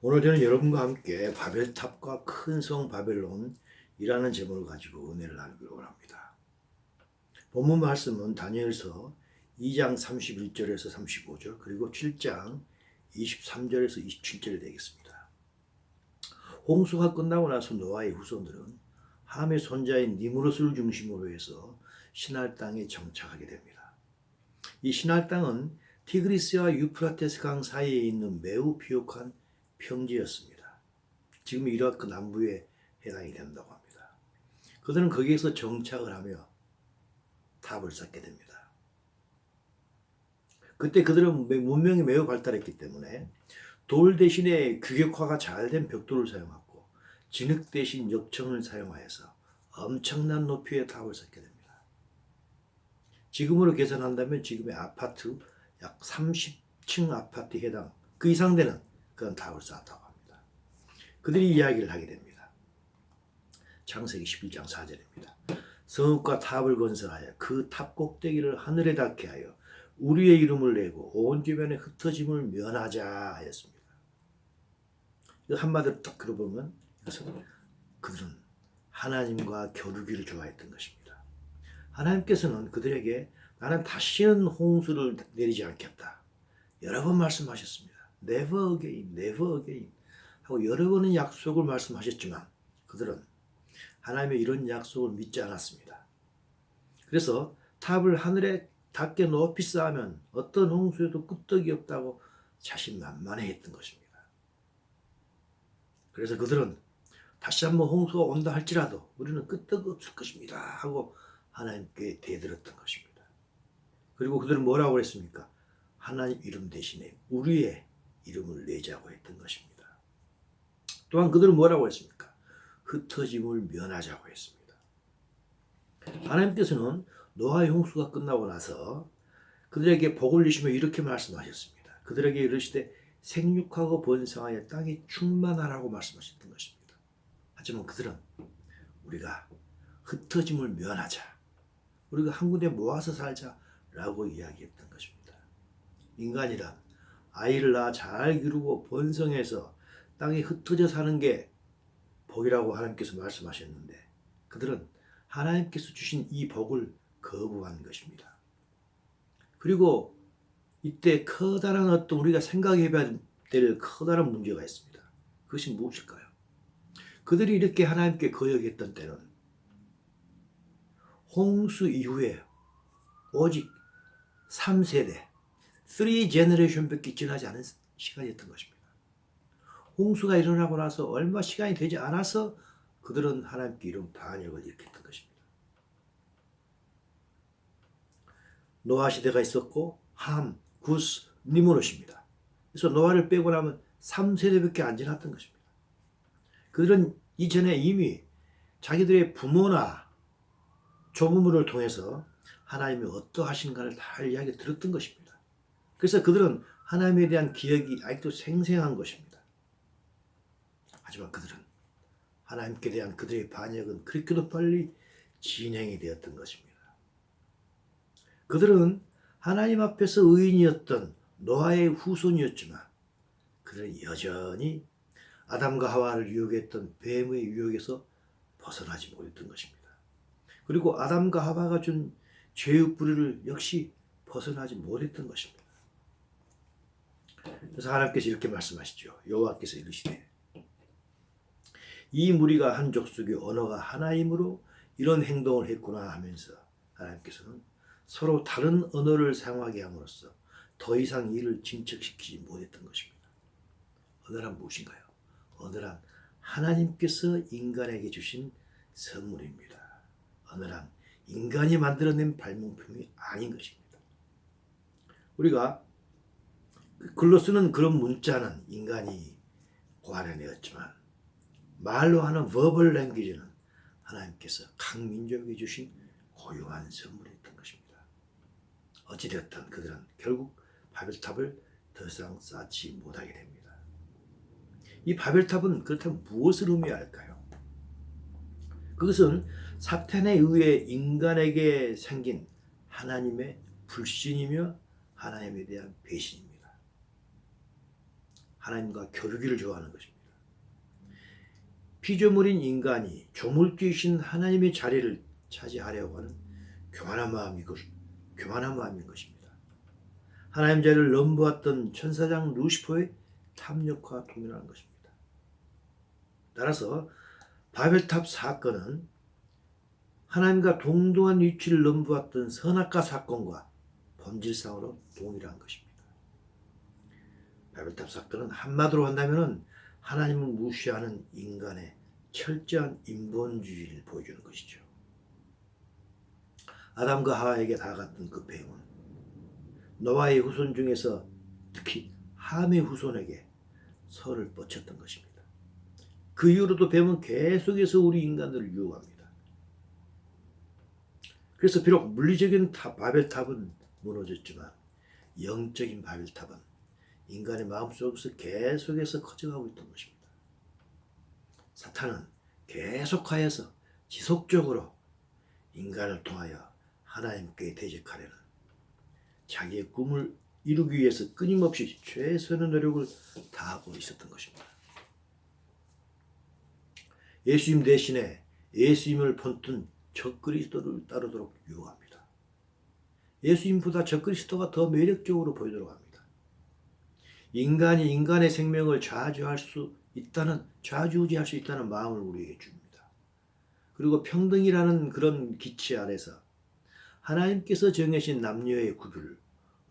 오늘 저는 여러분과 함께 바벨탑과 큰 성 바벨론이라는 제목을 가지고 은혜를 나누기로 합니다. 본문 말씀은 다니엘서 2장 31절에서 35절 그리고 7장 23절에서 27절이 되겠습니다. 홍수가 끝나고 나서 노아의 후손들은 함의 손자인 니무롯을 중심으로 해서 시날 땅에 정착하게 됩니다. 이 시날 땅은 티그리스와 유프라테스 강 사이에 있는 매우 비옥한 평지였습니다. 지금 이라크 남부에 해당이 된다고 합니다. 그들은 거기에서 정착을 하며 탑을 쌓게 됩니다. 그때 그들은 문명이 매우 발달했기 때문에 돌 대신에 규격화가 잘 된 벽돌을 사용하고 진흙 대신 역청을 사용하여서 엄청난 높이의 탑을 쌓게 됩니다. 지금으로 계산한다면 지금의 아파트 약 30층 아파트에 해당 그 이상 되는 그런 탑을 쌓았다고 합니다. 그들이 이야기를 하게 됩니다. 창세기 11장 4절입니다. 성읍과 탑을 건설하여 그 탑 꼭대기를 하늘에 닿게 하여 우리의 이름을 내고 온 주변에 흩어짐을 면하자 하였습니다. 한마디로 딱 들어보면 이것은 그들은 하나님과 겨루기를 좋아했던 것입니다. 하나님께서는 그들에게 나는 다시는 홍수를 내리지 않겠다. 여러 번 말씀하셨습니다. Never again, never again 하고 여러 번의 약속을 말씀하셨지만 그들은 하나님의 이런 약속을 믿지 않았습니다. 그래서 탑을 하늘에 닿게 높이 쌓으면 어떤 홍수에도 끄떡이 없다고 자신만만해했던 것입니다. 그래서 그들은 다시 한번 홍수가 온다 할지라도 우리는 끄떡 없을 것입니다 하고 하나님께 대들었던 것입니다. 그리고 그들은 뭐라고 했습니까? 하나님 이름 대신에 우리의 이름을 내자고 했던 것입니다. 또한 그들은 뭐라고 했습니까? 흩어짐을 면하자고 했습니다. 하나님께서는 노아의 홍수가 끝나고 나서 그들에게 복을 주시며 이렇게 말씀하셨습니다. 그들에게 이르시되 생육하고 번성하여 땅에 충만하라고 말씀하셨던 것입니다. 하지만 그들은 우리가 흩어짐을 면하자, 우리가 한 군데 모아서 살자라고 이야기했던 것입니다. 인간이란 아이를 낳아 잘 기르고 번성해서 땅에 흩어져 사는 게 복이라고 하나님께서 말씀하셨는데 그들은 하나님께서 주신 이 복을 거부한 것입니다. 그리고 이때 커다란 어떤 우리가 생각해봐야 될 커다란 문제가 있습니다. 그것이 무엇일까요? 그들이 이렇게 하나님께 거역했던 때는 홍수 이후에 오직 3세대 3제너레이션밖에 지나지 않은 시간이었던 것입니다. 홍수가 일어나고 나서 얼마 시간이 되지 않아서 그들은 하나님께 이런 반역을 일으켰던 것입니다. 노아 시대가 있었고 함, 구스, 니무롯입니다. 그래서 노아를 빼고 나면 3세대밖에 안 지났던 것입니다. 그들은 이전에 이미 자기들의 부모나 조부모를 통해서 하나님이 어떠하신가를 다 이야기 들었던 것입니다. 그래서 그들은 하나님에 대한 기억이 아직도 생생한 것입니다. 하지만 그들은 하나님께 대한 그들의 반역은 그렇게도 빨리 진행이 되었던 것입니다. 그들은 하나님 앞에서 의인이었던 노아의 후손이었지만 그들은 여전히 아담과 하와를 유혹했던 뱀의 유혹에서 벗어나지 못했던 것입니다. 그리고 아담과 하와가 준 죄의 뿌리를 역시 벗어나지 못했던 것입니다. 그래서 하나님께서 이렇게 말씀하시죠. 여호와께서 이르시되 이 무리가 한 족속의 언어가 하나이므로 이런 행동을 했구나 하면서 하나님께서는 서로 다른 언어를 사용하게 함으로써 더 이상 이를 진척시키지 못했던 것입니다. 언어란 무엇인가요? 언어란 하나님께서 인간에게 주신 선물입니다. 언어란 인간이 만들어낸 발명품이 아닌 것입니다. 우리가 글로 쓰는 그런 문자는 인간이 고안해내었지만 말로 하는 verbal language는 하나님께서 각 민족에게 주신 고유한 선물이었던 것입니다. 어찌되었든 그들은 결국 바벨탑을 더 이상 쌓지 못하게 됩니다. 이 바벨탑은 그렇다면 무엇을 의미할까요? 그것은 사탄에 의해 인간에게 생긴 하나님의 불신이며 하나님에 대한 배신입니다. 하나님과 겨루기를 좋아하는 것입니다. 피조물인 인간이 조물주이신 하나님의 자리를 차지하려고 하는 교만한 마음인 것입니다. 하나님 자리를 넘보았던 천사장 루시퍼의 탐욕과 동일한 것입니다. 따라서 바벨탑 사건은 하나님과 동등한 위치를 넘보았던 선악과 사건과 본질상으로 동일한 것입니다. 바벨탑 사건은 한마디로 한다면 하나님을 무시하는 인간의 철저한 인본주의를 보여주는 것이죠. 아담과 하와에게 다가갔던 그 뱀은 노아의 후손 중에서 특히 함의 후손에게 설을 뻗쳤던 것입니다. 그 이후로도 뱀은 계속해서 우리 인간들을 유혹합니다. 그래서 비록 물리적인 바벨탑은 무너졌지만 영적인 바벨탑은 인간의 마음속에서 계속해서 커져가고 있던 것입니다. 사탄은 계속하여서 지속적으로 인간을 통하여 하나님께 대적하려는 자기의 꿈을 이루기 위해서 끊임없이 최선의 노력을 다하고 있었던 것입니다. 예수님 대신에 예수님을 본뜬 적그리스도를 따르도록 유혹합니다. 예수님보다 적그리스도가 더 매력적으로 보이도록 합니다. 인간이 인간의 생명을 좌지우지할 수 있다는 마음을 우리에게 줍니다. 그리고 평등이라는 그런 기치 아래서 하나님께서 정하신 남녀의 구별을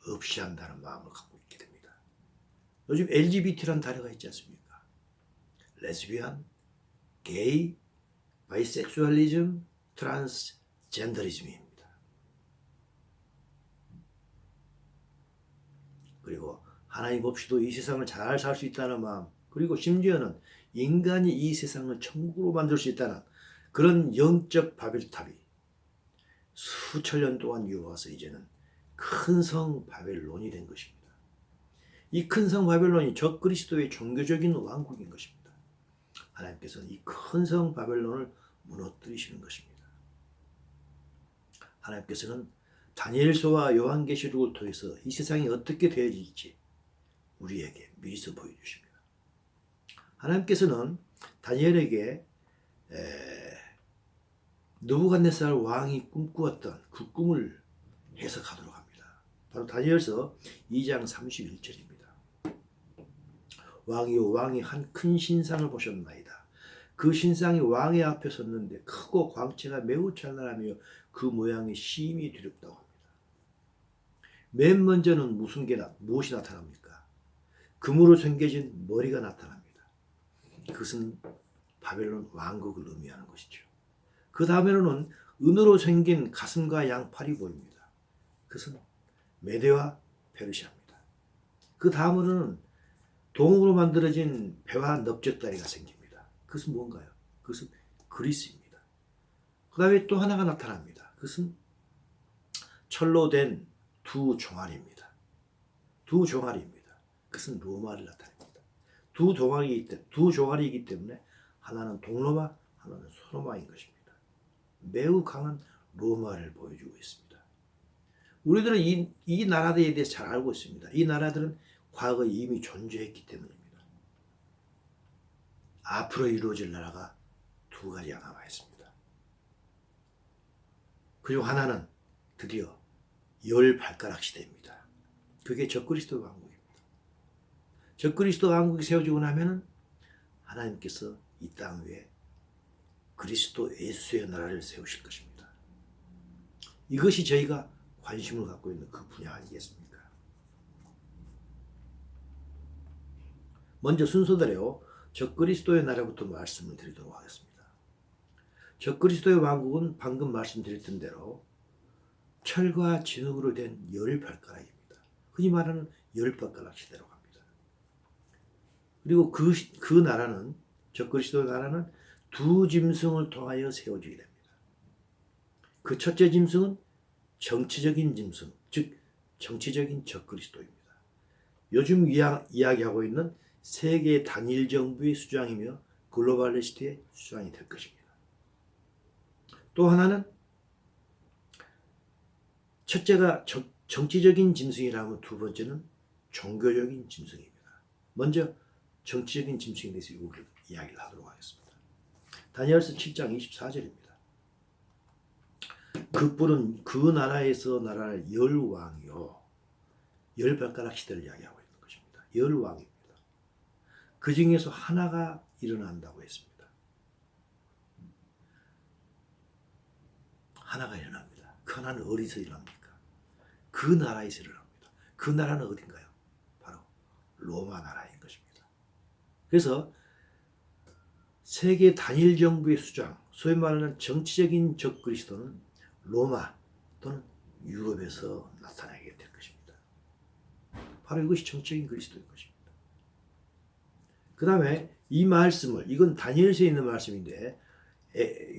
없이 한다는 마음을 갖고 있게 됩니다. 요즘 LGBT라는 단어가 있지 않습니까? 레즈비안, 게이, 바이섹슈얼리즘, 트랜스젠더리즘입니다. 그리고 하나님 없이도 이 세상을 잘 살 수 있다는 마음, 그리고 심지어는 인간이 이 세상을 천국으로 만들 수 있다는 그런 영적 바벨탑이 수천 년 동안 이어와서 이제는 큰 성 바벨론이 된 것입니다. 이 큰 성 바벨론이 적그리스도의 종교적인 왕국인 것입니다. 하나님께서는 이 큰 성 바벨론을 무너뜨리시는 것입니다. 하나님께서는 다니엘서와 요한계시록을 통해서 이 세상이 어떻게 되어질지 우리에게 미리서 보여주십니다. 하나님께서는 다니엘에게 느부갓네살 왕이 꿈꾸었던 그 꿈을 해석하도록 합니다. 바로 다니엘서 2장 31절입니다. 왕이 한 큰 신상을 보셨나이다. 그 신상이 왕의 앞에 섰는데 크고 광채가 매우 찬란하며 그 모양이 심히 두렵다고 합니다. 맨 먼저는 무엇이 나타납니까? 금으로 생겨진 머리가 나타납니다. 그것은 바벨론 왕국을 의미하는 것이죠. 그 다음에는 은으로 생긴 가슴과 양팔이 보입니다. 그것은 메대와 페르시아입니다. 그 다음으로는 동으로 만들어진 배와 넓적다리가 생깁니다. 그것은 뭔가요? 그것은 그리스입니다. 그 다음에 또 하나가 나타납니다. 그것은 철로 된 두 종아리입니다. 두 종아리입니다. 그것은 로마를 나타냅니다. 두 종아리이기 때문에 하나는 동로마, 하나는 소로마인 것입니다. 매우 강한 로마를 보여주고 있습니다. 우리들은 이 나라들에 대해서 잘 알고 있습니다. 이 나라들은 과거에 이미 존재했기 때문입니다. 앞으로 이루어질 나라가 두 가지가 남아 있습니다. 그리고 하나는 드디어 18가락 시대입니다. 그게 적그리스도 왕국입니다. 적그리스도 왕국이 세워지고 나면은 하나님께서 이 땅 위에 그리스도 예수의 나라를 세우실 것입니다. 이것이 저희가 관심을 갖고 있는 그 분야 아니겠습니까? 먼저 순서대로 적그리스도의 나라부터 말씀을 드리도록 하겠습니다. 적그리스도의 왕국은 방금 말씀드렸던 대로 철과 진흙으로 된 18가락입니다. 흔히 말하는 18가락 시대로 갑니다. 그리고 그 나라는, 적그리스도의 나라는 두 짐승을 통하여 세워지게 됩니다. 그 첫째 짐승은 정치적인 짐승, 즉 정치적인 적그리스도입니다. 요즘 이야기하고 있는 세계 단일 정부의 수장이며 글로벌리스트의 수장이 될 것입니다. 또 하나는 첫째가 정치적인 짐승이라면 두 번째는 종교적인 짐승입니다. 먼저 정치적인 짐승에 대해서 우리를 이야기를 하도록 하겠습니다. 다니엘서 7장 24절입니다. 그 뿔은 그 나라에서 나라를 열 왕이요, 열 발가락 시대를 이야기하고 있는 것입니다. 열 왕입니다. 그 중에서 하나가 일어난다고 했습니다. 하나가 일어납니다. 그 하나는 어디서 일어납니까? 그 나라에서 일어납니다. 그 나라는 어딘가요? 바로 로마 나라인 것입니다. 그래서 세계 단일 정부의 수장, 소위 말하는 정치적인 적 그리스도는 로마 또는 유럽에서 나타나게 될 것입니다. 바로 이것이 정치적인 그리스도인 것입니다. 그 다음에 이 말씀을, 이건 다니엘서에 있는 말씀인데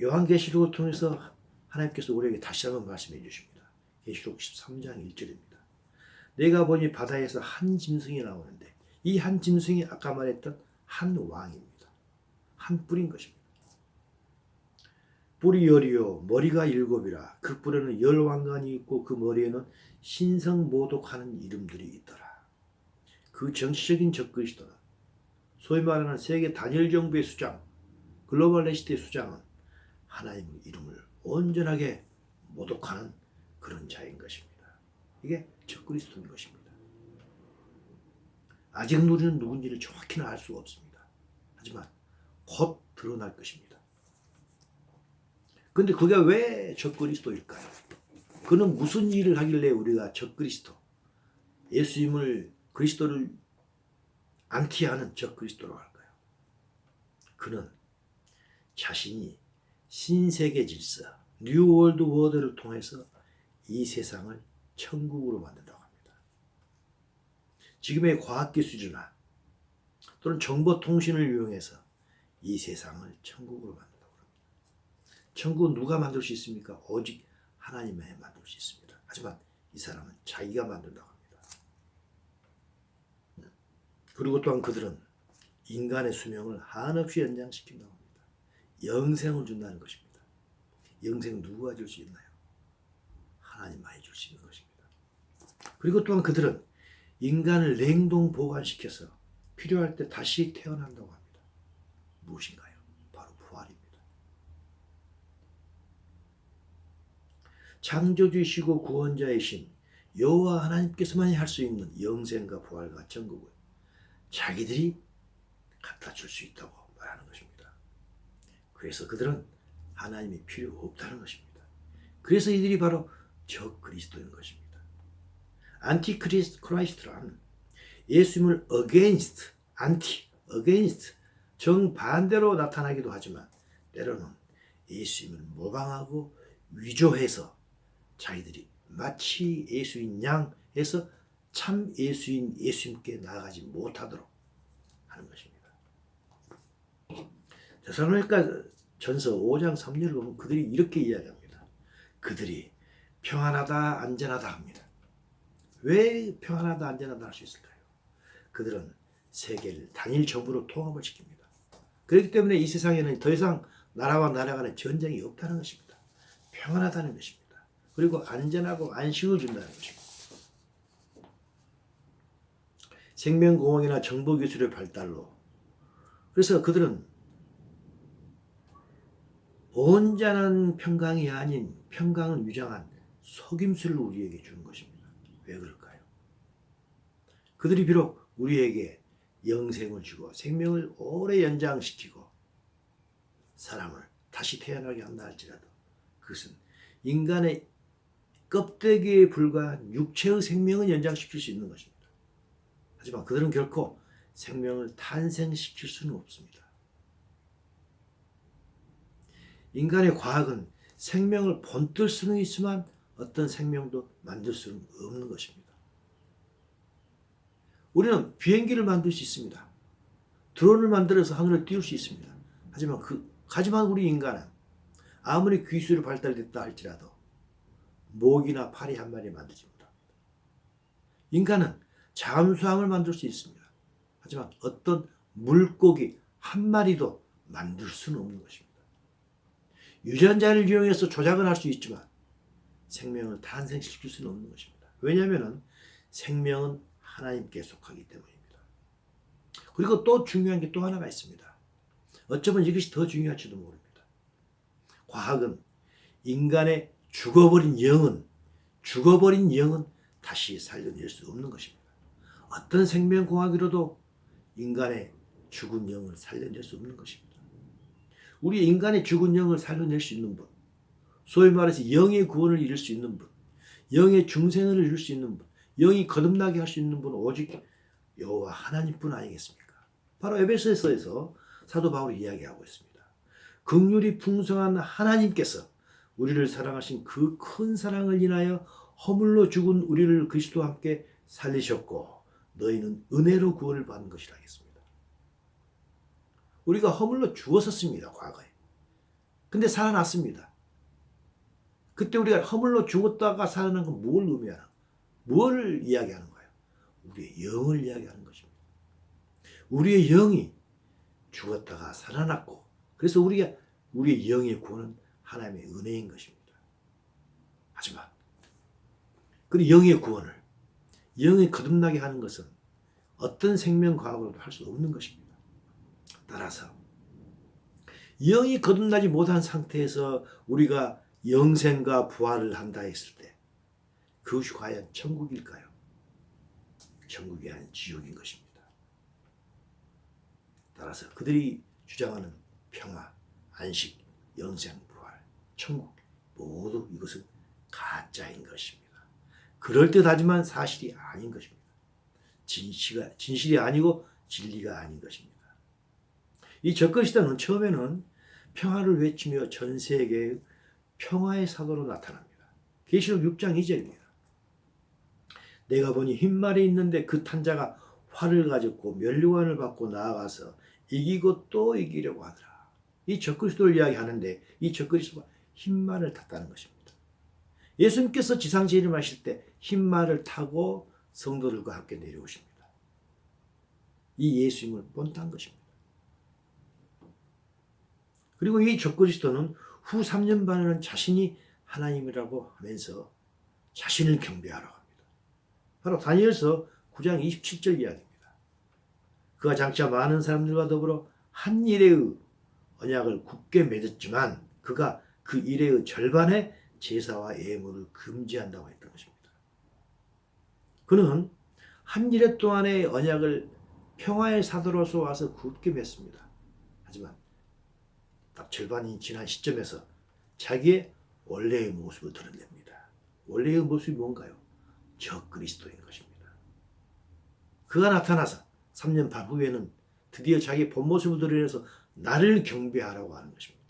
요한계시록을 통해서 하나님께서 우리에게 다시 한번 말씀해 주십니다. 계시록 13장 1절입니다. 내가 보니 바다에서 한 짐승이 나오는데 이 한 짐승이 아까 말했던 한 왕입니다. 한 뿔인 것입니다. 뿔이 열이요 머리가 일곱이라. 그 뿔에는 열 왕관이 있고 그 머리에는 신성모독하는 이름들이 있더라. 그 정치적인 적그리스도는 소위 말하는 세계 단일 정부의 수장, 글로벌 레시티의 수장은 하나님의 이름을 온전하게 모독하는 그런 자인 것입니다. 이게 적그리스도인 것입니다. 아직 우리는 누군지를 정확히는 알 수가 없습니다. 하지만 곧 드러날 것입니다. 그런데 그게 왜 적그리스도일까요? 그는 무슨 일을 하길래 우리가 적그리스도, 예수님을, 그리스도를 안티하는 적그리스도라고 할까요? 그는 자신이 신세계 질서, 뉴월드 워드를 통해서 이 세상을 천국으로 만든다고 합니다. 지금의 과학기술이나 또는 정보통신을 이용해서 이 세상을 천국으로 만든다고 합니다. 천국은 누가 만들 수 있습니까? 오직 하나님만이 만들 수 있습니다. 하지만 이 사람은 자기가 만든다고 합니다. 그리고 또한 그들은 인간의 수명을 한없이 연장시킨다고 합니다. 영생을 준다는 것입니다. 영생 누구가 줄 수 있나요? 하나님만이 줄 수 있는 것입니다. 그리고 또한 그들은 인간을 냉동 보관시켜서 필요할 때 다시 태어난다고 합니다. 무엇인가요? 바로 부활입니다. 창조주이시고 구원자이신 여호와 하나님께서만이 할 수 있는 영생과 부활과 천국을 자기들이 갖다 줄 수 있다고 말하는 것입니다. 그래서 그들은 하나님이 필요 없다는 것입니다. 그래서 이들이 바로 적그리스도인 것입니다. 안티크리스트란 예수님을 against 정반대로 나타나기도 하지만 때로는 예수님을 모방하고 위조해서 자기들이 마치 예수인 양 해서 참 예수인 예수님께 나아가지 못하도록 하는 것입니다. 데살로니가 전서 5장 3절을 보면 그들이 이렇게 이야기합니다. 그들이 평안하다 안전하다 합니다. 왜 평안하다 안전하다 할 수 있을까요? 그들은 세계를 단일 정부로 통합을 시킵니다. 그렇기 때문에 이 세상에는 더 이상 나라와 나라 간의 전쟁이 없다는 것입니다. 평안하다는 것입니다. 그리고 안전하고 안식을 준다는 것입니다. 생명공학이나 정보기술의 발달로, 그래서 그들은 온전한 평강이 아닌 평강을 위장한 속임수를 우리에게 주는 것입니다. 왜 그럴까요? 그들이 비록 우리에게 영생을 주고 생명을 오래 연장시키고 사람을 다시 태어나게 한다 할지라도 그것은 인간의 껍데기에 불과한 육체의 생명을 연장시킬 수 있는 것입니다. 하지만 그들은 결코 생명을 탄생시킬 수는 없습니다. 인간의 과학은 생명을 본뜰 수는 있지만 어떤 생명도 만들 수는 없는 것입니다. 우리는 비행기를 만들 수 있습니다. 드론을 만들어서 하늘을 띄울 수 있습니다. 하지만 우리 인간은 아무리 기술이 발달됐다 할지라도 모기나 파리 한 마리 만들지 못합니다. 인간은 잠수함을 만들 수 있습니다. 하지만 어떤 물고기 한 마리도 만들 수는 없는 것입니다. 유전자를 이용해서 조작을 할 수 있지만 생명을 탄생시킬 수는 없는 것입니다. 왜냐하면 생명은 하나님께 속하기 때문입니다. 그리고 또 중요한 게 또 하나가 있습니다. 어쩌면 이것이 더 중요할지도 모릅니다. 과학은 인간의 죽어버린 영은 다시 살려낼 수 없는 것입니다. 어떤 생명공학으로도 인간의 죽은 영을 살려낼 수 없는 것입니다. 우리 인간의 죽은 영을 살려낼 수 있는 분, 소위 말해서 영의 구원을 이룰 수 있는 분, 영의 중생을 이룰 수 있는 분, 영이 거듭나게 할 수 있는 분은 오직 여호와 하나님뿐 아니겠습니까? 바로 에베소서에서 사도 바울이 이야기하고 있습니다. 긍휼이 풍성한 하나님께서 우리를 사랑하신 그 큰 사랑을 인하여 허물로 죽은 우리를 그리스도와 함께 살리셨고 너희는 은혜로 구원을 받은 것이라 하겠습니다. 우리가 허물로 죽었었습니다. 과거에. 근데 살아났습니다. 그때 우리가 허물로 죽었다가 살아난 건 뭘 의미하나? 뭘 이야기하는 거예요? 우리의 영을 이야기하는 것입니다. 우리의 영이 죽었다가 살아났고 그래서 우리의 영의 구원은 하나님의 은혜인 것입니다. 하지만 그 영의 구원을 영이 거듭나게 하는 것은 어떤 생명과학으로도 할 수 없는 것입니다. 따라서 영이 거듭나지 못한 상태에서 우리가 영생과 부활을 한다 했을 때 그것이 과연 천국일까요? 천국이 아닌 지옥인 것입니다. 따라서 그들이 주장하는 평화, 안식, 영생, 부활, 천국 모두 이것은 가짜인 것입니다. 그럴듯하지만 사실이 아닌 것입니다. 진실이 아니고 진리가 아닌 것입니다. 이 적그리스도는 처음에는 평화를 외치며 전 세계의 평화의 사도로 나타납니다. 계시록 6장 2절입니다. 내가 보니 흰 말이 있는데 그 탄자가 활을 가졌고 면류관을 받고 나아가서 이기고 또 이기려고 하더라. 이 적그리스도를 이야기하는데 이 적그리스도가 흰 말을 탔다는 것입니다. 예수님께서 지상 재림하실 때 흰 말을 타고 성도들과 함께 내려오십니다. 이 예수님을 본딴 것입니다. 그리고 이 적그리스도는 후 3년 반에는 자신이 하나님이라고 하면서 자신을 경배하라고 합니다. 바로 다니엘서 9장 27절 이야기입니다. 그가 장차 많은 사람들과 더불어 한 일의 언약을 굳게 맺었지만 그가 그 일의 절반의 제사와 예물을 금지한다고 했던 것입니다. 그는 한 일해 동안의 언약을 평화의 사도로서 와서 굳게 맺습니다. 하지만 딱 절반이 지난 시점에서 자기의 원래의 모습을 드러냅니다. 원래의 모습이 뭔가요? 적그리스도인 것입니다. 그가 나타나서 3년 반 후에는 드디어 자기 본 모습을 드러내서 나를 경배하라고 하는 것입니다.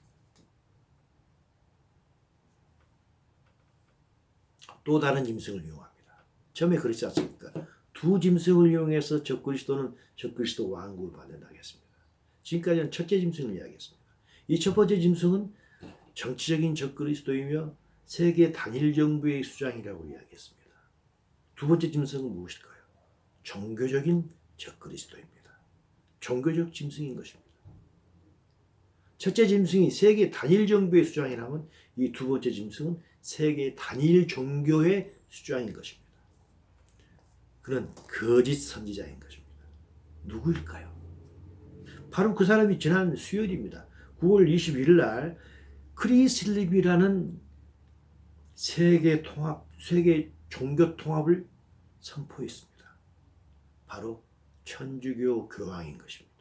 또 다른 짐승을 이용합니다. 처음에 그렇지 않습니까? 두 짐승을 이용해서 적그리스도는 적그리스도 왕국을 받는다고 했습니다. 지금까지는 첫째 짐승을 이야기했습니다. 이 첫 번째 짐승은 정치적인 적그리스도이며 세계 단일 정부의 수장이라고 이야기했습니다. 두 번째 짐승은 무엇일까요? 종교적인 적그리스도입니다. 종교적 짐승인 것입니다. 첫째 짐승이 세계 단일 정부의 수장이라면 이 두 번째 짐승은 세계 단일 종교의 수장인 것입니다. 그는 거짓 선지자인 것입니다. 누구일까요? 바로 그 사람이 지난 수요일입니다. 9월 21일 날 크리슬립이라는 세계 종교 통합을 선포했습니다. 바로 천주교 교황인 것입니다.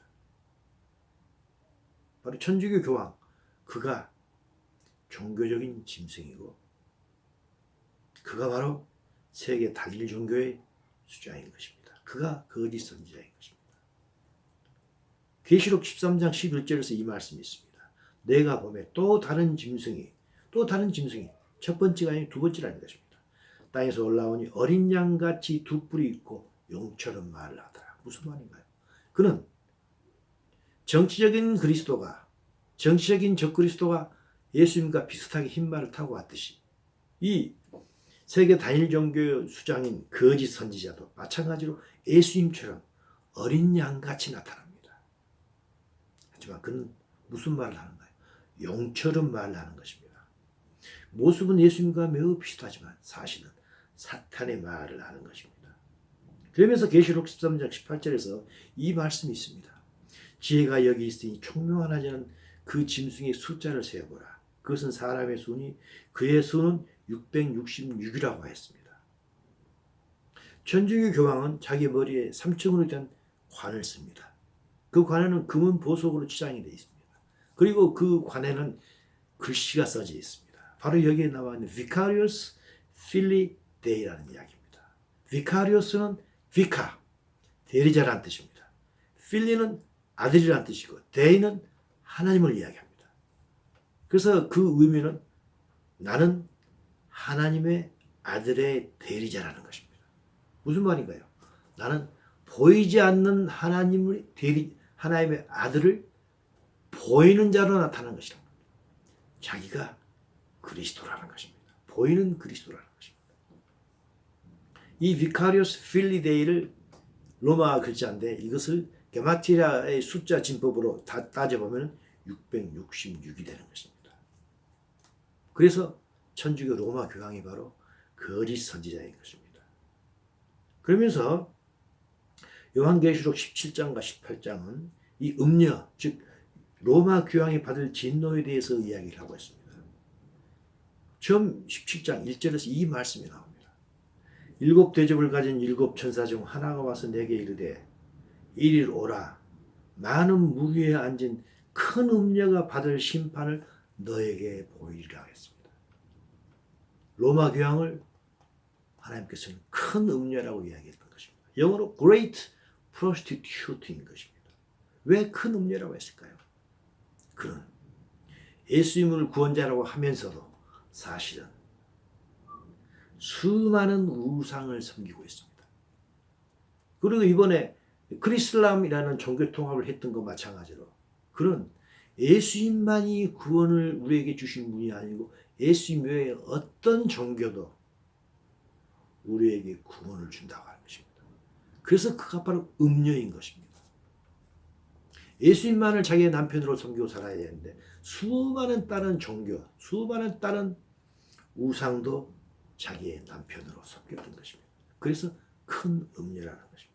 바로 천주교 교황, 그가 종교적인 짐승이고 그가 바로 세계 단일 종교의 수장인 것입니다. 그가 거짓 선지자인 것입니다. 계시록 13장 11절에서 이 말씀이 있습니다. 내가 보매 또 다른 짐승이 첫 번째가 아닌 두 번째가 아닌 것입니다. 땅에서 올라오니 어린 양같이 두 뿔이 있고 용처럼 말을 하더라. 무슨 말인가요? 그는 정치적인 적그리스도가 예수님과 비슷하게 흰 말을 타고 왔듯이 이 세계 단일 종교 수장인 거짓 선지자도 마찬가지로 예수님처럼 어린 양같이 나타납니다. 하지만 그는 무슨 말을 하는가요? 용처럼 말을 하는 것입니다. 모습은 예수님과 매우 비슷하지만 사실은 사탄의 말을 하는 것입니다. 그러면서 계시록 13장 18절에서 이 말씀이 있습니다. 지혜가 여기 있으니 총명하나 자는 그 짐승의 숫자를 세어보라. 그것은 사람의 수니 그의 수는 666이라고 했습니다. 천주교 교황은 자기 머리에 3층으로 된 관을 씁니다. 그 관에는 금은 보석으로 치장이 되어 있습니다. 그리고 그 관에는 글씨가 써져 있습니다. 바로 여기에 나와 있는 Vicarius Filii Dei라는 이야기입니다. Vicarius는 Vicar, 대리자라는 뜻입니다. Fili는 아들이라는 뜻이고 Dei는 하나님을 이야기합니다. 그래서 그 의미는 나는 하나님의 아들의 대리자라는 것입니다. 무슨 말인가요? 나는 보이지 않는 하나님의 아들을 보이는 자로 나타난 것이다. 자기가 그리스도라는 것입니다. 보이는 그리스도라는 것입니다. 이 비카리오스 필리데이를 로마 글자인데 이것을 게마티라의 숫자 진법으로 따져보면 666이 되는 것입니다. 그래서 천주교 로마 교황이 바로 거짓 선지자인 것입니다. 그러면서 요한계시록 17장과 18장은 이 음녀, 즉 로마 교황이 받을 진노에 대해서 이야기를 하고 있습니다. 처음 17장 1절에서 이 말씀이 나옵니다. 7 대접을 가진 7 천사 중 하나가 와서 내게 이르되 이리로 오라. 많은 무리에 앉은 큰 음녀가 받을 심판을 너에게 보이리라 했습니다. 로마 교황을 하나님께서는 큰 음녀라고 이야기했던 것입니다. 영어로 Great Prostitute인 것입니다. 왜 큰 음녀라고 했을까요? 그는 예수님을 구원자라고 하면서도 사실은 수많은 우상을 섬기고 있습니다. 그리고 이번에 크리슬람이라는 종교 통합을 했던 것 마찬가지로 그는 예수님만이 구원을 우리에게 주신 분이 아니고 예수님 외에 어떤 종교도 우리에게 구원을 준다고 하는 것입니다. 그래서 그가 바로 음녀인 것입니다. 예수님만을 자기의 남편으로 섬기고 살아야 되는데 수많은 다른 종교, 수많은 다른 우상도 자기의 남편으로 섬겼던 것입니다. 그래서 큰 음녀라는 것입니다.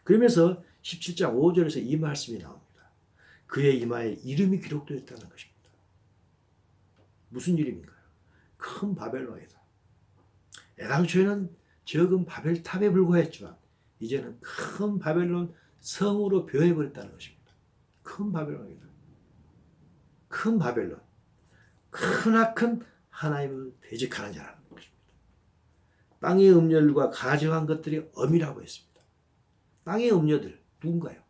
그러면서 17장 5절에서 이 말씀이 나옵니다. 그의 이마에 이름이 기록되어 있다는 것입니다. 무슨 이름인가요? 큰 바벨론이다. 애당초에는 적은 바벨탑에 불과했지만 이제는 큰 바벨론 성으로 변해버렸다는 것입니다. 큰 바벨론이다. 큰 바벨론. 크나큰 하나님을 대적하는 자라는 것입니다. 땅의 음녀들과 가정한 것들이 엄이라고 했습니다. 땅의 음녀들 누군가요?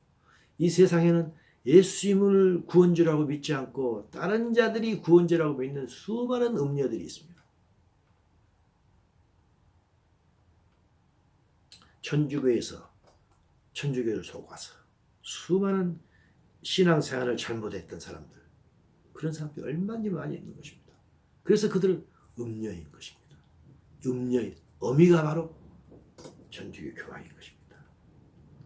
이 세상에는 예수님을 구원주라고 믿지 않고 다른 자들이 구원주라고 믿는 수많은 음녀들이 있습니다. 천주교를 속아서 수많은 신앙생활을 잘못했던 사람들, 그런 사람들이 얼마나 많이 있는 것입니다. 그래서 그들은 음녀인 것입니다. 음녀인, 어미가 바로 천주교 교황인 것입니다.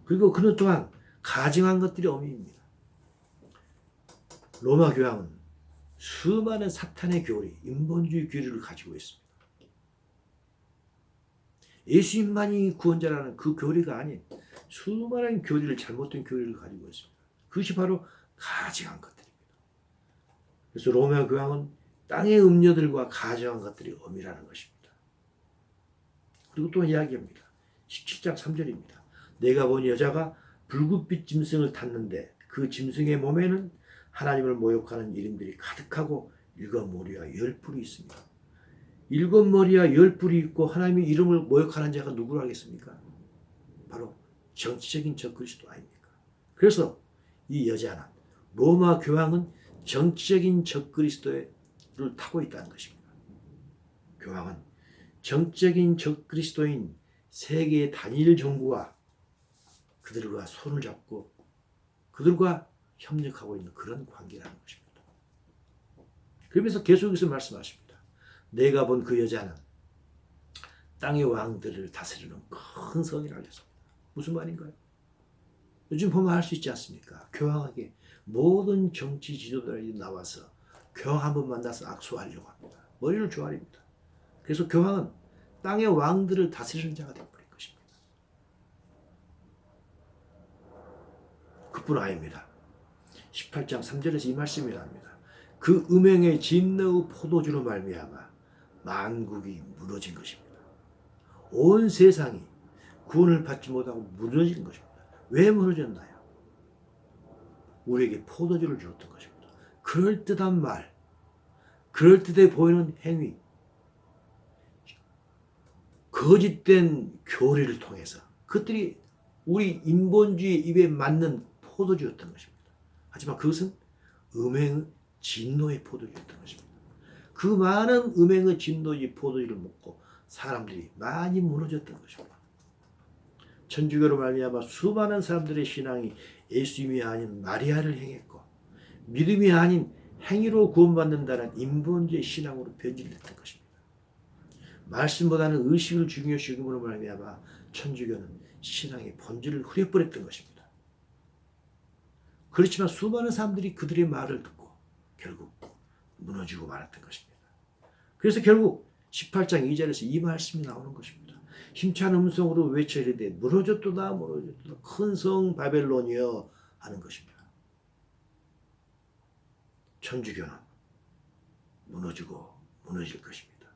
그리고 그는 또한 가증한 것들이 어미입니다. 로마 교황은 수많은 사탄의 교리, 인본주의 교리를 가지고 있습니다. 예수님만이 구원자라는 그 교리가 아닌 수많은 교리를, 잘못된 교리를 가지고 있습니다. 그것이 바로 가증한 것들입니다. 그래서 로마 교황은 땅의 음녀들과 가증한 것들이 엄이라는 것입니다. 그리고 또 이야기합니다. 17장 3절입니다. 내가 본 여자가 붉은빛 짐승을 탔는데 그 짐승의 몸에는 하나님을 모욕하는 이름들이 가득하고 7머리와 10뿔이 있습니다. 7머리와 10뿔이 있고 하나님의 이름을 모욕하는 자가 누구라 하겠습니까? 바로 정치적인 적그리스도 아닙니까? 그래서 이 여자는, 로마 교황은 정치적인 적그리스도를 타고 있다는 것입니다. 교황은 정치적인 적그리스도인 세계의 단일 정부와 그들과 손을 잡고 그들과 협력하고 있는 그런 관계라는 것입니다. 그러면서 계속해서 말씀하십니다. 내가 본 그 여자는 땅의 왕들을 다스리는 큰 성이라 하셨습니다. 무슨 말인가요? 요즘 보면 할 수 있지 않습니까? 교황에게 모든 정치 지도자들이 나와서 교황 한번 만나서 악수하려고 합니다. 머리를 조아립니다. 그래서 교황은 땅의 왕들을 다스리는 자가 되어버린 것입니다. 그뿐 아닙니다. 18장 3절에서 이 말씀이 나옵니다. 그 음행의 진노의 포도주로 말미암아 만국이 무너진 것입니다. 온 세상이 구원을 받지 못하고 무너진 것입니다. 왜 무너졌나요? 우리에게 포도주를 주었던 것입니다. 그럴듯한 말, 그럴듯해 보이는 행위, 거짓된 교리를 통해서 그것들이 우리 인본주의 입에 맞는 포도주였던 것입니다. 하지만 그것은 음행의 진노의 포도주였던 것입니다. 그 많은 음행의 진노의 포도주를 먹고 사람들이 많이 무너졌던 것입니다. 천주교로 말미암아 수많은 사람들의 신앙이 예수님이 아닌 마리아를 행했고 믿음이 아닌 행위로 구원받는다는 인본주의 신앙으로 변질됐던 것입니다. 말씀보다는 의식을 중요시 여김으로 말미암아 천주교는 신앙의 본질을 흐려버렸던 것입니다. 그렇지만 수많은 사람들이 그들의 말을 듣고 결국 무너지고 말았던 것입니다. 그래서 결국 18장 2절에서 이 말씀이 나오는 것입니다. 힘찬 음성으로 외쳐 이르되 무너졌도다 무너졌도다 큰 성 바벨론이여 하는 것입니다. 천주교는 무너지고 무너질 것입니다.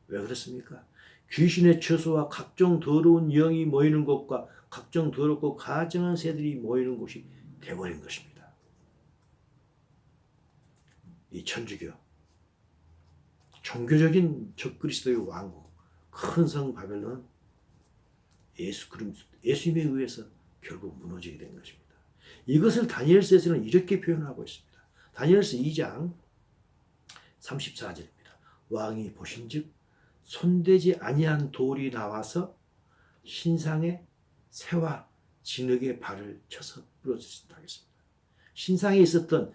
왜 그렇습니까? 귀신의 처소와 각종 더러운 영이 모이는 곳과 각종 더럽고 가증한 새들이 모이는 곳이 되어버린 것입니다. 이 천주교 종교적인 적그리스도의 왕국 큰 성 바벨론은 예수님에 의해서 결국 무너지게 된 것입니다. 이것을 다니엘서에서는 이렇게 표현하고 있습니다. 다니엘서 2장 34절입니다. 왕이 보신즉 손대지 아니한 돌이 나와서 신상의 새와 진흙의 발을 쳐서 부러뜨린다 하겠습니다. 신상에 있었던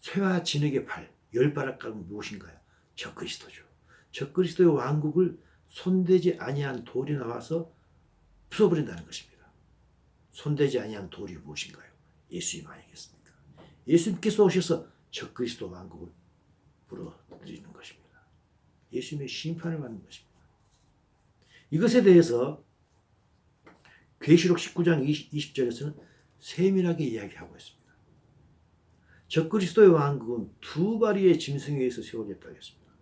쇠와 진흙의 발, 열 발악각은 무엇인가요? 적그리스도죠. 적그리스도의 왕국을 손대지 아니한 돌이 나와서 부숴버린다는 것입니다. 손대지 아니한 돌이 무엇인가요? 예수님 아니겠습니까? 예수님께서 오셔서 적그리스도 왕국을 부러뜨리는 것입니다. 예수님의 심판을 받는 것입니다. 이것에 대해서 계시록 19장 20절에서는 세밀하게 이야기하고 있습니다. 적그리스도의 왕국은 두 마리의 짐승에 의해서 세워졌다고 했습니다.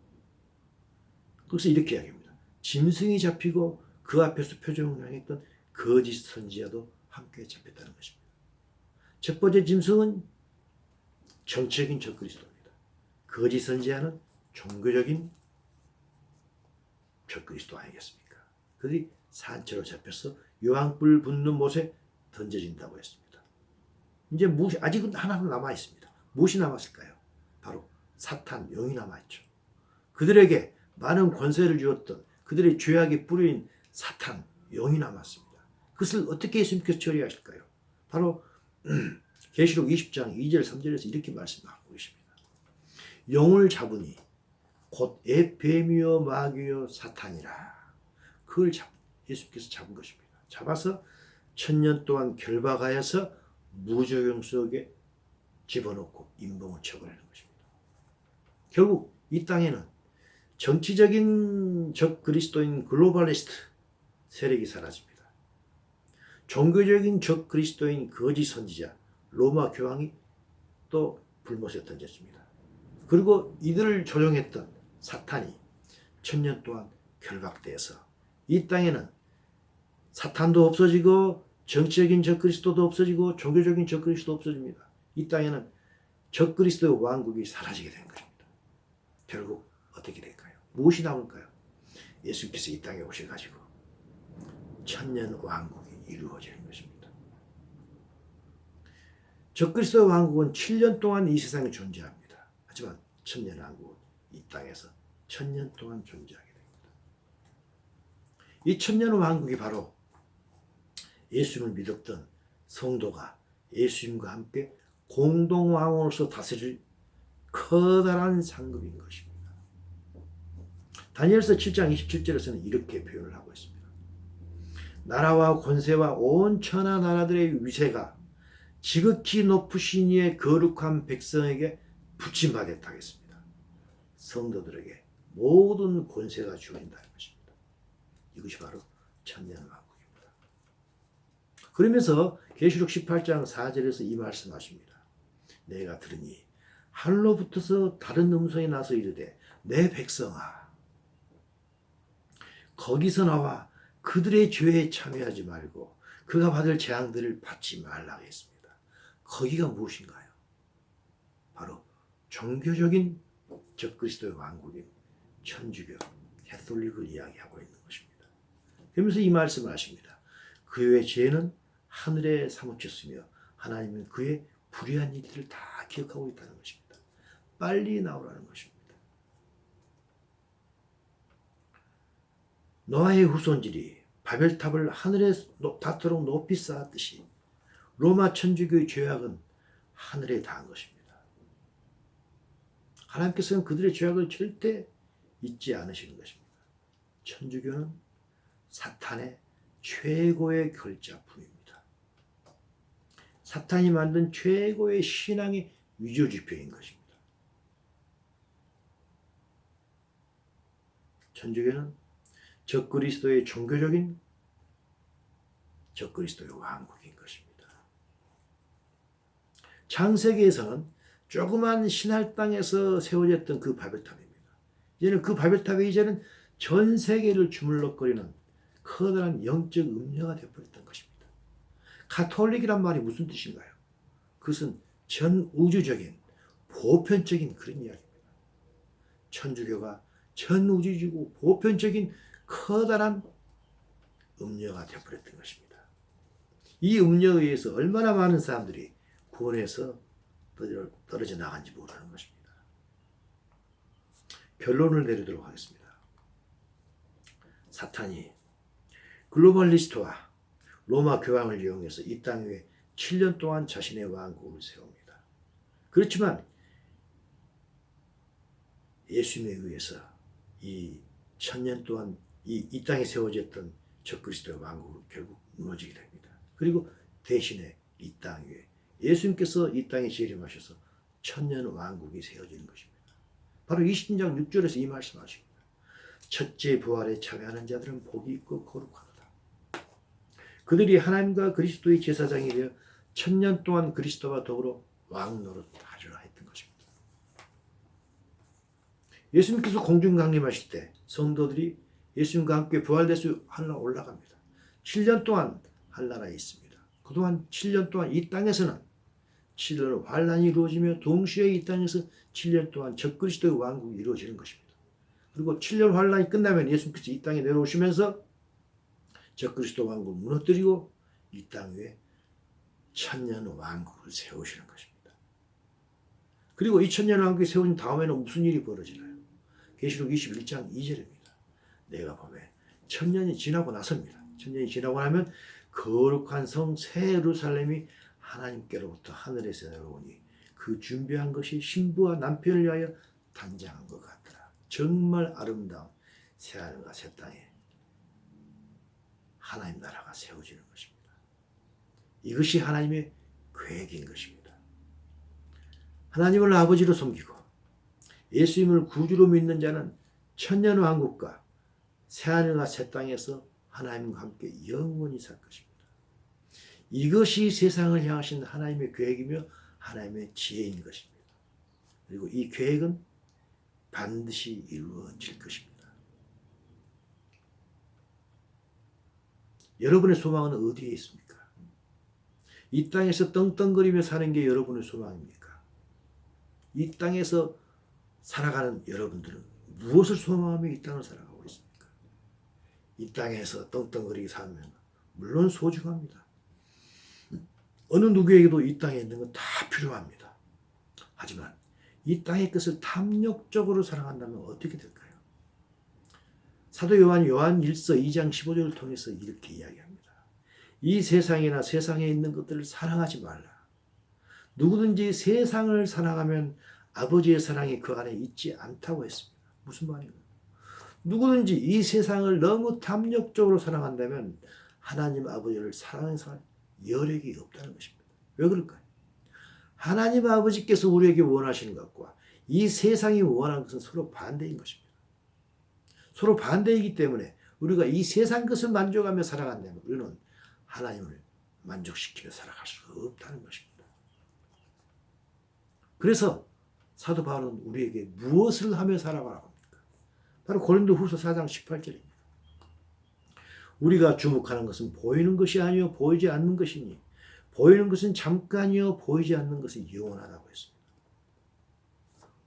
그래서 이렇게 이야기합니다. 짐승이 잡히고 그 앞에서 표정을 향했던 거짓 선지자도 함께 잡혔다는 것입니다. 첫 번째 짐승은 정치적인 적그리스도입니다. 거짓 선지자는 종교적인 적그리스도 아니겠습니까? 그들이 산채로 잡혀서 유황불 붙는 못에 던져진다고 했습니다. 이제 아직은 하나는 남아 있습니다. 무엇이 남았을까요? 바로 사탄, 영이 남아있죠. 그들에게 많은 권세를 주었던 그들의 죄악의 뿌리인 사탄, 영이 남았습니다. 그것을 어떻게 예수님께서 처리하실까요? 바로 계시록 20장 2절 3절에서 이렇게 말씀하고 계십니다. 영을 잡으니 곧 뱀이요 마귀요 사탄이라. 그걸 예수께서 잡은 것입니다. 잡아서 1000년 동안 결박하여서 무저용 속에 집어넣고 임봉을 쳐버리는 것입니다. 결국 이 땅에는 정치적인 적그리스도인 글로벌리스트 세력이 사라집니다. 종교적인 적그리스도인 거짓 선지자 로마 교황이 또 불못에 던졌습니다. 그리고 이들을 조종했던 사탄이 1000년 동안 결박돼서 이 땅에는 사탄도 없어지고 정치적인 적그리스도도 없어지고 종교적인 적그리스도도 없어집니다. 이 땅에는 적그리스도의 왕국이 사라지게 된 것입니다. 결국 어떻게 될까요? 무엇이 남을까요? 예수께서 이 땅에 오셔가지고 천년 왕국이 이루어지는 것입니다. 적그리스도의 왕국은 7년 동안 이 세상에 존재합니다. 하지만 천년 왕국은 이 땅에서 1000년 동안 존재하게 됩니다. 이 천년 왕국이 바로 예수님을 믿었던 성도가 예수님과 함께 공동왕으로서 다스릴 커다란 상급인 것입니다. 다니엘서 7장 27절에서는 이렇게 표현을 하고 있습니다. 나라와 권세와 온 천하 나라들의 위세가 지극히 높으신 이의 거룩한 백성에게 붙임받았다 하겠습니다. 성도들에게 모든 권세가 주어진다는 것입니다. 이것이 바로 천년 왕국입니다. 그러면서 계시록 18장 4절에서 이 말씀하십니다. 내가 들으니 하늘로부터서 다른 음성이 나서 이르되 내 백성아 거기서 나와 그들의 죄에 참여하지 말고 그가 받을 재앙들을 받지 말라고 했습니다. 거기가 무엇인가요? 바로 종교적인 적그리스도의 왕국인 천주교, 캐톨릭을 이야기하고 있는 것입니다. 그러면서 이 말씀을 하십니다. 그의 죄는 하늘에 사무쳤으며 하나님은 그의 불의한 일들을 다 기억하고 있다는 것입니다. 빨리 나오라는 것입니다. 노아의 후손들이 바벨탑을 하늘에 닿도록 높이 쌓았듯이 로마 천주교의 죄악은 하늘에 닿은 것입니다. 하나님께서는 그들의 죄악을 절대 잊지 않으시는 것입니다. 천주교는 사탄의 최고의 결자품입니다. 사탄이 만든 최고의 신앙의 위조지표인 것입니다. 천주교는 적그리스도의 종교적인 적그리스도의 왕국인 것입니다. 창세기에서는 조그만 신할 땅에서 세워졌던 그 바벨탑입니다. 이제는 그 바벨탑이 이제는 전 세계를 주물럭거리는 커다란 영적 음녀가 되어버렸던 것입니다. 가톨릭이란 말이 무슨 뜻인가요? 그것은 전 우주적인 보편적인 그런 이야기입니다. 천주교가 전 우주적이고 보편적인 커다란 음녀가 되어버렸던 것입니다. 이 음녀에 의해서 얼마나 많은 사람들이 구원에서 떨어져 나간지 모르는 것입니다. 결론을 내리도록 하겠습니다. 사탄이 글로벌리스트와 로마 교황을 이용해서 이 땅 위에 7년 동안 자신의 왕국을 세웁니다. 그렇지만 예수님에 의해서 이 1000년 동안 이 땅에 세워졌던 적그리스도의 왕국은 결국 무너지게 됩니다. 그리고 대신에 이 땅 위에 예수님께서 이 땅에 재림하셔서 1000년 왕국이 세워지는 것입니다. 바로 20장 6절에서 이 말씀하십니다. 첫째 부활에 참여하는 자들은 복이 있고 거룩하도다. 그들이 하나님과 그리스도의 제사장이 되어 1000년 동안 그리스도와 더불어 왕노릇하리라 했던 것입니다. 예수님께서 공중 강림하실 때 성도들이 예수님과 함께 부활돼서 하늘로 올라갑니다. 7년 동안 한나라에 있습니다. 그동안 7년 동안 이 땅에서는 7년 환란이 이루어지며 동시에 이 땅에서 7년 동안 적그리스도의 왕국이 이루어지는 것입니다. 그리고 7년 환란이 끝나면 예수님께서 이 땅에 내려오시면서 적그리스도 왕국을 무너뜨리고 이 땅 위에 1000년 왕국을 세우시는 것입니다. 그리고 이 1000년 왕국이 세워진 다음에는 무슨 일이 벌어지나요? 계시록 21장 2절입니다. 내가 보매 1000년이 지나고 나섭니다. 1000년이 지나고 나면 거룩한 성 새 예루살렘이 하나님께로부터 하늘에서 내려오니 그 준비한 것이 신부와 남편을 위하여 단장한 것 같더라. 정말 아름다운 새하늘과 새 땅에 하나님 나라가 세워지는 것입니다. 이것이 하나님의 계획인 것입니다. 하나님을 아버지로 섬기고 예수님을 구주로 믿는 자는 천년 왕국과 새하늘과 새 땅에서 하나님과 함께 영원히 살 것입니다. 이것이 세상을 향하신 하나님의 계획이며 하나님의 지혜인 것입니다. 그리고 이 계획은 반드시 이루어질 것입니다. 여러분의 소망은 어디에 있습니까? 이 땅에서 떵떵거리며 사는 게 여러분의 소망입니까? 이 땅에서 살아가는 여러분들은 무엇을 소망하며 이 땅을 살아가고 있습니까? 이 땅에서 떵떵거리게 살면 물론 소중합니다. 어느 누구에게도 이 땅에 있는 건 다 필요합니다. 하지만 이 땅의 것을 탐욕적으로 사랑한다면 어떻게 될까요? 사도 요한 1서 2장 15절을 통해서 이렇게 이야기합니다. 이 세상이나 세상에 있는 것들을 사랑하지 말라. 누구든지 세상을 사랑하면 아버지의 사랑이 그 안에 있지 않다고 했습니다. 무슨 말인가요? 누구든지 이 세상을 너무 탐욕적으로 사랑한다면 하나님 아버지를 사랑하는 사람 여력이 없다는 것입니다. 왜 그럴까요? 하나님 아버지께서 우리에게 원하시는 것과 이 세상이 원하는 것은 서로 반대인 것입니다. 서로 반대이기 때문에 우리가 이 세상 것을 만족하며 살아간다면 우리는 하나님을 만족시키며 살아갈 수가 없다는 것입니다. 그래서 사도 바울은 우리에게 무엇을 하며 살아가라고 합니까? 바로 고린도후서 4장 18절입니다. 우리가 주목하는 것은 보이는 것이 아니요 보이지 않는 것이니 보이는 것은 잠깐이요 보이지 않는 것은 영원하다고 했습니다.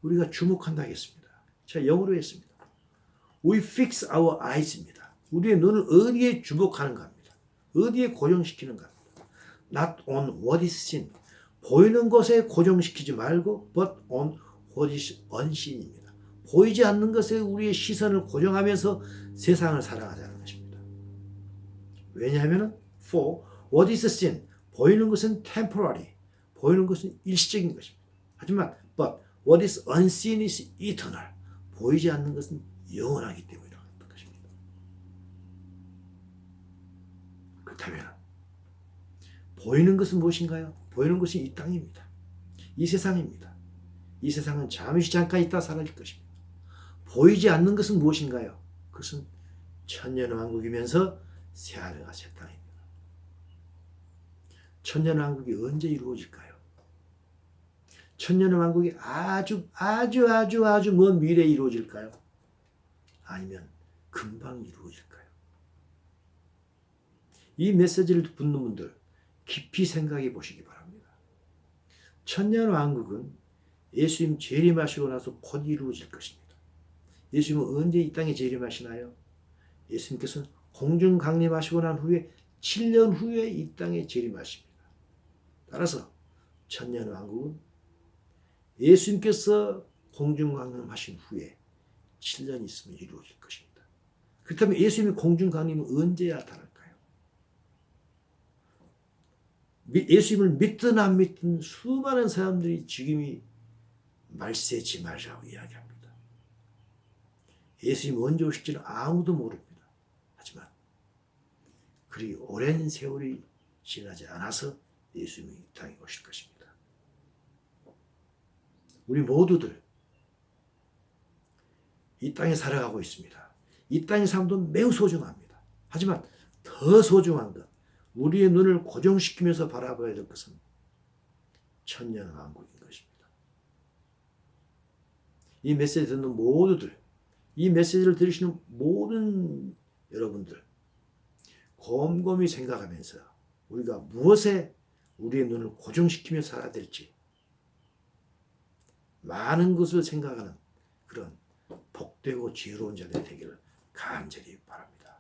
우리가 주목한다 했습니다. 자, 영어로 했습니다. We fix our eyes입니다. 우리의 눈을 어디에 주목하는가 합니다. 어디에 고정시키는가 합니다. Not on what is seen. 보이는 것에 고정시키지 말고 but on what is unseen입니다. 보이지 않는 것에 우리의 시선을 고정하면서 세상을 살아가자는 것입니다. 왜냐하면 for what is seen. 보이는 것은 temporary. 보이는 것은 일시적인 것입니다. 하지만 but what is unseen is eternal. 보이지 않는 것은 영원하기 때문이라는 것입니다. 그렇다면 보이는 것은 무엇인가요? 보이는 것이 이 땅입니다. 이 세상입니다. 이 세상은 잠시 잠깐 있다 사라질 것입니다. 보이지 않는 것은 무엇인가요? 그것은 천년왕국이면서 새하늘과 새 땅입니다. 천년왕국이 언제 이루어질까요? 천년왕국이 아주 먼 미래에 이루어질까요? 아니면 금방 이루어질까요? 이 메시지를 듣는 분들 깊이 생각해 보시기 바랍니다. 천년왕국은 예수님 재림하시고 나서 곧 이루어질 것입니다. 예수님은 언제 이 땅에 재림하시나요? 예수님께서는 공중 강림하시고 난 후에 7년 후에 이 땅에 재림하십니다. 따라서 천년왕국은 예수님께서 공중 강림하신 후에 7년 있으면 이루어질 것입니다. 그렇다면 예수님의 공중 강림은 언제 나타날까요? 예수님을 믿든 안 믿든 수많은 사람들이 지금이 말세지말이라고 이야기합니다. 예수님 언제 오실지는 아무도 모릅니다. 하지만 그리 오랜 세월이 지나지 않아서 예수님이 이 땅에 오실 것입니다. 우리 모두들 이 땅에 살아가고 있습니다. 이 땅의 삶도 매우 소중합니다. 하지만 더 소중한 것, 우리의 눈을 고정시키면서 바라봐야 될 것은 천년왕국인 것입니다. 이 메시지 듣는 모두들, 이 메시지를 들으시는 모든 여러분들 곰곰이 생각하면서 우리가 무엇에 우리의 눈을 고정시키며 살아야 될지 많은 것을 생각하는 그런 복되고 지혜로운 자들이 되기를 간절히 바랍니다.